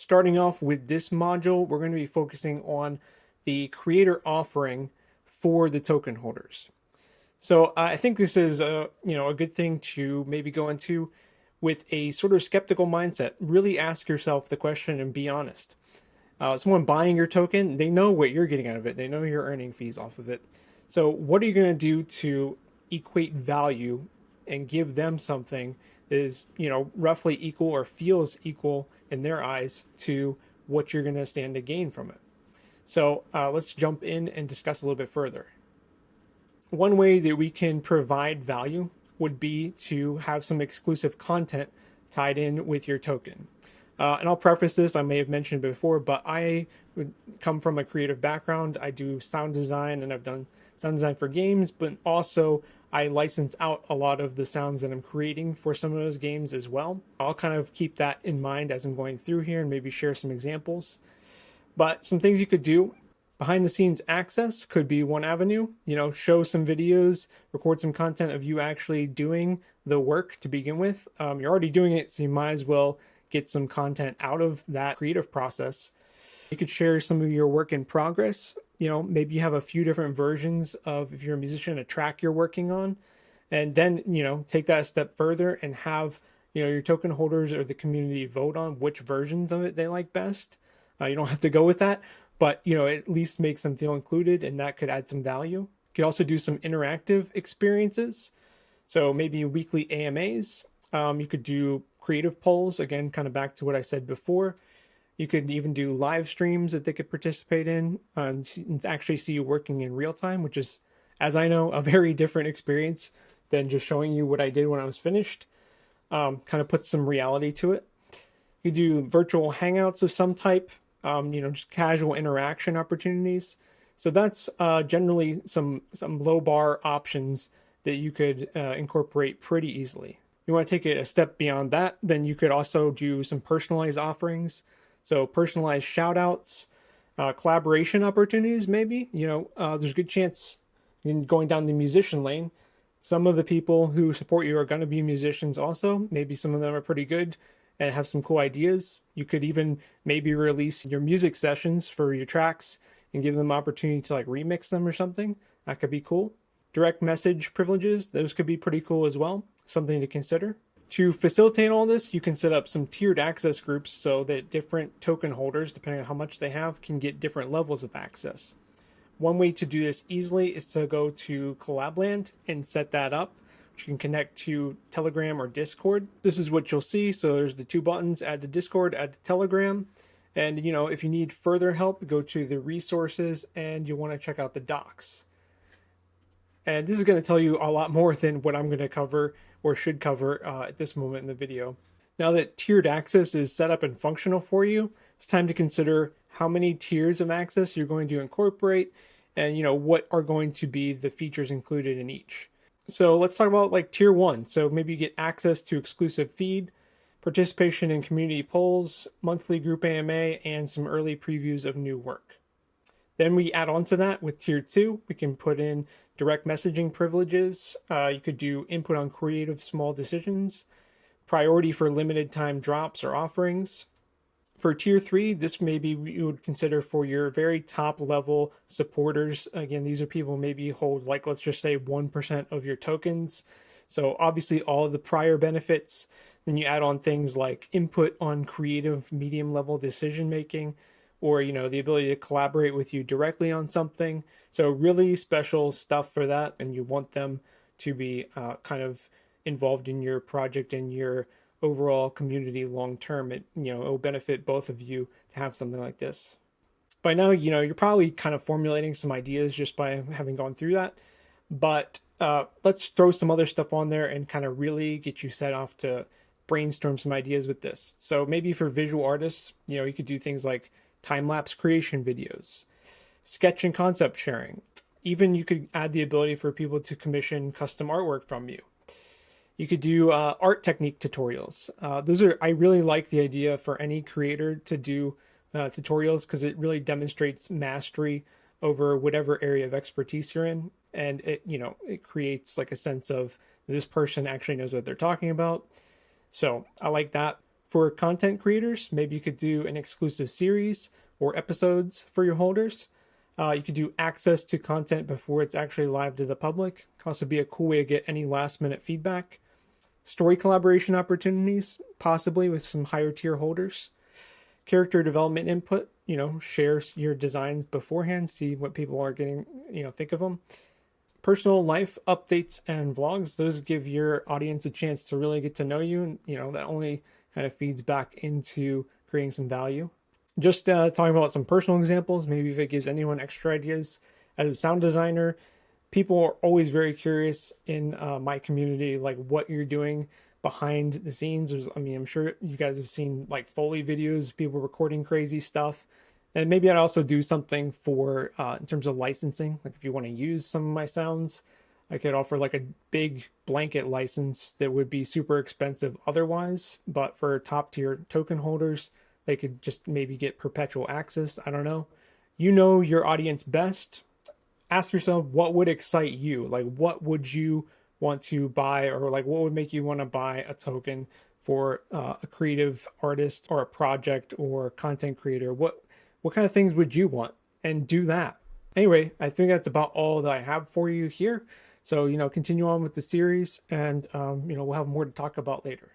Starting off with this module, we're going to be focusing on the creator offering for the token holders. So I think this is a good thing to maybe go into with a sort of skeptical mindset. Really ask yourself the question and be honest. Someone buying your token, they know what you're getting out of it. They know you're earning fees off of it. So what are you going to do to equate value and give them something that is, roughly equal or feels equal in their eyes to what you're going to stand to gain from it? So let's jump in and discuss a little bit further. One way that we can provide value would be to have some exclusive content tied in with your token. And I'll preface this, I may have mentioned before, but I would come from a creative background. I do sound design and I've done sound design for games, but also I license out a lot of the sounds that I'm creating for some of those games as well. I'll kind of keep that in mind as I'm going through here and maybe share some examples. But some things you could do: behind the scenes access could be one avenue. Show some videos, record some content of you actually doing the work to begin with. You're already doing it, so you might as well get some content out of that creative process. You could share some of your work in progress. Maybe you have a few different versions of, if you're a musician, a track you're working on, and then, take that a step further and have, your token holders or the community vote on which versions of it they like best. You don't have to go with that, but, it at least makes them feel included, and that could add some value. You could also do some interactive experiences. So maybe weekly AMAs. You could do creative polls, again, kind of back to what I said before. You could even do live streams that they could participate in and actually see you working in real time, which is, as I know, a very different experience than just showing you what I did when I was finished. Kind of puts some reality to it. You do virtual hangouts of some type, just casual interaction opportunities. So that's generally some low bar options that you could incorporate pretty easily. You want to take it a step beyond that, then you could also do some personalized offerings. So personalized shout outs, collaboration opportunities, maybe. There's a good chance in going down the musician lane, some of the people who support you are going to be musicians also. Maybe some of them are pretty good and have some cool ideas. You could even maybe release your music sessions for your tracks and give them opportunity to remix them or something. That could be cool. Direct message privileges, those could be pretty cool as well. Something to consider. To facilitate all this, you can set up some tiered access groups so that different token holders, depending on how much they have, can get different levels of access. One way to do this easily is to go to Collabland and set that up, which you can connect to Telegram or Discord. This is what you'll see. So there's the two buttons: add to Discord, add to Telegram. And if you need further help, go to the resources and you'll want to check out the docs. And this is going to tell you a lot more than what I'm going to cover or should cover at this moment in the video. Now that tiered access is set up and functional for you, it's time to consider how many tiers of access you're going to incorporate and what are going to be the features included in each. So let's talk about tier 1. So maybe you get access to exclusive feed, participation in community polls, monthly group AMA, and some early previews of new work. Then we add on to that with tier 2. We can put in direct messaging privileges. You could do input on creative small decisions, priority for limited time drops or offerings. For tier 3, this maybe you would consider for your very top level supporters. Again, these are people maybe hold let's just say 1% of your tokens. So obviously all of the prior benefits. Then you add on things like input on creative medium level decision making, or the ability to collaborate with you directly on something. So really special stuff for that, and you want them to be kind of involved in your project and your overall community long term. It will benefit both of you to have something like this. By now, you're probably kind of formulating some ideas just by having gone through that. But let's throw some other stuff on there and kind of really get you set off to brainstorm some ideas with this. So maybe for visual artists, you could do things like time-lapse creation videos, sketch and concept sharing. Even you could add the ability for people to commission custom artwork from you. You could do art technique tutorials. I really like the idea for any creator to do tutorials because it really demonstrates mastery over whatever area of expertise you're in. And it creates a sense of this person actually knows what they're talking about. So I like that. For content creators, maybe you could do an exclusive series or episodes for your holders. You could do access to content before it's actually live to the public. Could also be a cool way to get any last minute feedback. Story collaboration opportunities, possibly with some higher tier holders. Character development input, share your designs beforehand, see what people are getting, think of them. Personal life updates and vlogs, those give your audience a chance to really get to know you, and that only kind of feeds back into creating some value. Just talking about some personal examples, maybe if it gives anyone extra ideas. As a sound designer, people are always very curious in my community, like what you're doing behind the scenes. I'm sure you guys have seen like Foley videos, people recording crazy stuff. And maybe I'd also do something for in terms of licensing. Like if you want to use some of my sounds, I could offer like a big blanket license that would be super expensive otherwise. But for top tier token holders, they could just maybe get perpetual access. I don't know. You know your audience best. Ask yourself, what would excite you? Like, what would you want to buy, or like what would make you want to buy a token for a creative artist or a project or content creator? What kind of things would you want? And do that. Anyway, I think that's about all that I have for you here. So, continue on with the series, and we'll have more to talk about later.